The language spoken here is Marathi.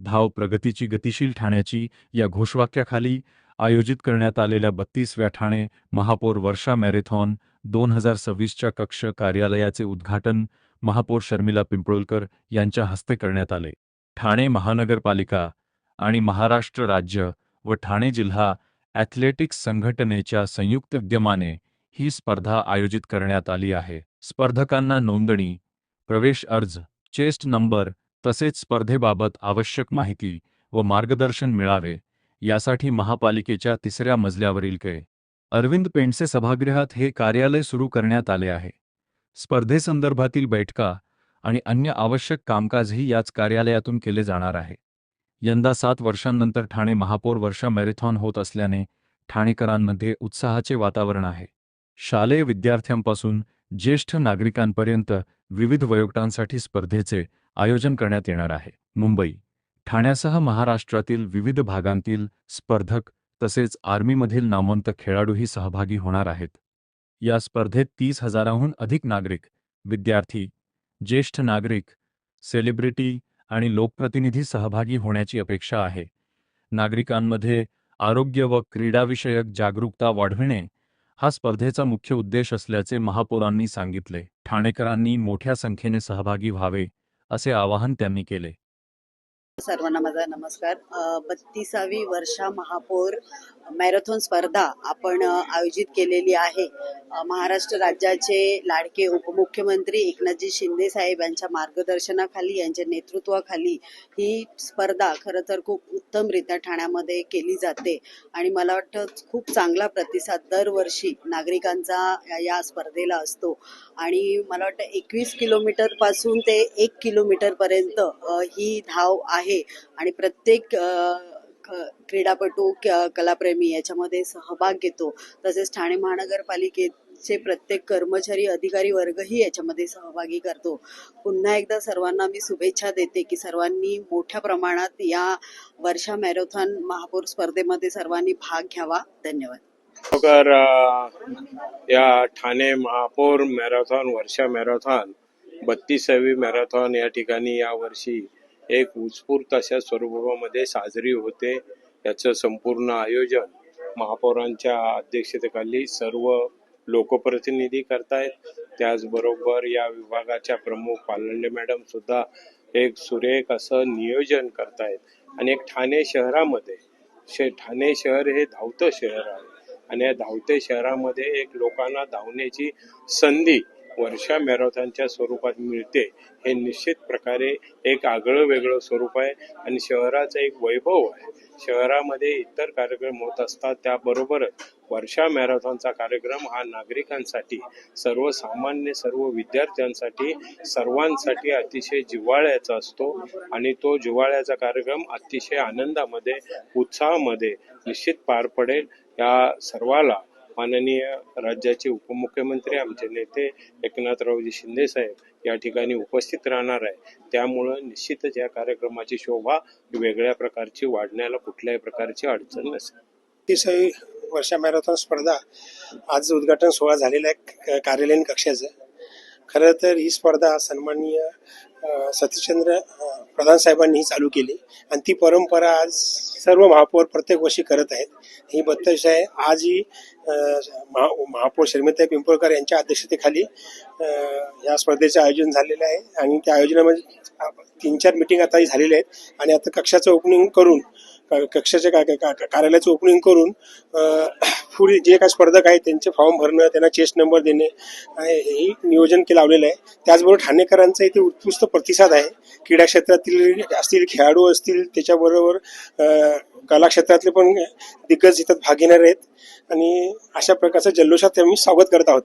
धाव प्रगतीची गतिशील ठाण्याची या घोषवाक्याखाली आयोजित करण्यात आलेल्या 32व्या ठाणे महापौर वर्षा मॅरेथॉन 2026च्या कक्ष कार्यालयाचे उद्घाटन महापौर शर्मिला पिंपळकर यांच्या हस्ते करण्यात आले। ठाणे महानगरपालिका आणि महाराष्ट्र राज्य व ठाणे जिल्हा ॲथलेटिक्स संघटनेच्या संयुक्त विद्यमाने ही स्पर्धा आयोजित करण्यात आली आहे। स्पर्धकांना नोंदणी, प्रवेश अर्ज, चेस्ट नंबर तसेच स्पर्धेबाबत आवश्यक माहिती व मार्गदर्शन मिळावे यासाठी महापालिकेच्या 3ऱ्या मजल्यावरील अरविंद पेंडसे सभागृहात हे कार्यालय सुरू करण्यात आले आहे। स्पर्धेसंदर्भातील बैठका आणि अन्य आवश्यक कामकाजही याच कार्यालयातून केले जाणार आहे। यंदा 7 वर्षांनंतर ठाणे महापौर वर्षा मॅरेथॉन होत असल्याने ठाणेकरांमध्ये उत्साहाचे वातावरण आहे। शालेय विद्यार्थ्यांपासून ज्येष्ठ नागरिकांपर्यंत विविध वयोगटांसाठी स्पर्धेचे आयोजन करण्यात येणार आहे। मुंबई, ठाण्यासह महाराष्ट्रातील विविध भागांतील स्पर्धक तसेच आर्मीमधील नामवंत खेळाडूही सहभागी होणार आहेत। या स्पर्धेत 30,000हून अधिक नागरिक, विद्यार्थी, ज्येष्ठ नागरिक, सेलिब्रिटी आणि लोकप्रतिनिधी सहभागी होण्याची अपेक्षा आहे। नागरिकांमध्ये आरोग्य व क्रीडाविषयक जागरूकता वाढविणे हा स्पर्धेचा मुख्य उद्देश असल्याचे महापौरांनी सांगितले। ठाणेकरांनी मोठ्या संख्येने सहभागी व्हावे असे आवाहन त्यांनी केले। सर्वांना माझा नमस्कार। 32वी वर्षा महापौर मॅरेथॉन स्पर्धा आपण आयोजित केलेली आहे। महाराष्ट्र राज्याचे लाडके उपमुख्यमंत्री एकनाथजी शिंदे साहेब यांच्या मार्गदर्शनाखाली, यांच्या नेतृत्वाखाली ही स्पर्धा खरं तर खूप उत्तमरित्या ठाण्यामध्ये केली जाते आणि मला वाटतं खूप चांगला प्रतिसाद दरवर्षी नागरिकांचा या स्पर्धेला असतो आणि मला वाटतं 21 किलोमीटर पासून ते 1 किलोमीटर पर्यंत ही धाव आहे आणि प्रत्येक क्रीडापटू, कलाप्रेमी याच्यामध्ये सहभाग घेतो। तसेच ठाणे महानगरपालिकेचे प्रत्येक कर्मचारी, अधिकारी वर्गही याच्यामध्ये सहभागी करतो। पुन्हा एकदा सर्वांना मी शुभेच्छा देते की सर्वांनी मोठ्या प्रमाणात या वर्षा मॅरेथॉन महापौर स्पर्धेमध्ये सर्वांनी भाग घ्यावा। धन्यवाद। या ठाणे महापौर मॅरेथॉन, वर्षा मॅरेथॉन 32वी मॅरेथॉन या ठिकाणी यावर्षी एक उत्स्फूर्त अशा स्वरूपामध्ये साजरी होते। याचं संपूर्ण आयोजन महापौरांच्या अध्यक्षतेखाली सर्व लोकप्रतिनिधी करतायत। त्याचबरोबर या विभागाच्या प्रमुख पालंडे मॅडम सुद्धा एक सुरेख असं नियोजन करतायत आणि एक ठाणे शहरामध्ये ठाणे शहर हे धावतं शहर आहे आणि या धावते शहरामध्ये एक लोकांना धावण्याची संधी वर्षा मॅरेथॉनच्या स्वरूपात मिळते हे निश्चित प्रकारे एक आगळं वेगळं स्वरूप आहे आणि शहराचं एक वैभव आहे। शहरामध्ये इतर कार्यक्रम होत असतात, त्याबरोबरच वर्षा मॅरेथॉनचा कार्यक्रम हा नागरिकांसाठी, सर्वसामान्य सर्व विद्यार्थ्यांसाठी, सर्वांसाठी अतिशय जिव्हाळ्याचा असतो आणि तो जिव्हाळ्याचा कार्यक्रम अतिशय आनंदामध्ये, उत्साहामध्ये निश्चित पार पडेल। या सर्वाला माननीय राज्याचे उपमुख्यमंत्री, आमचे नेते एकनाथरावजी शिंदे साहेब या ठिकाणी उपस्थित राहणार आहे। त्यामुळं निश्चितच या कार्यक्रमाची शोभा वेगळ्या प्रकारची वाढण्याला कुठल्याही प्रकारची अडचण नसेल। 32वी वर्षा मॅरेथॉन स्पर्धा आज उद्घाटन सोहळा झालेला आहे कार्यालयीन कक्षाचं। खरं तर ही स्पर्धा सन्माननीय सतीशचंद्र प्रधान साहेबांनी चालू केली आणि ती परंपरा आज सर्व महापौर प्रत्येक वर्षी करत आहेत। ही 32 आहे। आज ही महापौर शर्मिला पिंपळकर यांच्या अध्यक्षतेखाली या स्पर्धेचं आयोजन झालेलं आहे आणि त्या आयोजनामध्ये 3-4 मीटिंग आता झालेल्या आहेत आणि आता कक्षाचं ओपनिंग करून, कक्षाच्या कार्यालयाचं ओपनिंग करून पुढे जे काही स्पर्धक आहेत त्यांचे फॉर्म भरणं, त्यांना चेस्ट नंबर देणे हे नियोजन लावलेलं आहे। त्याचबरोबर ठाणेकरांचा इथे उत्कृष्ट प्रतिसाद आहे। क्रीडा क्षेत्रातील असतील, खेळाडू असतील, त्याच्याबरोबर कला क्षेत्रातले पण दिग्गज इथं भाग घेणार आहेत आणि अशा प्रकारचं जल्लोषात आम्ही स्वागत करत आहोत।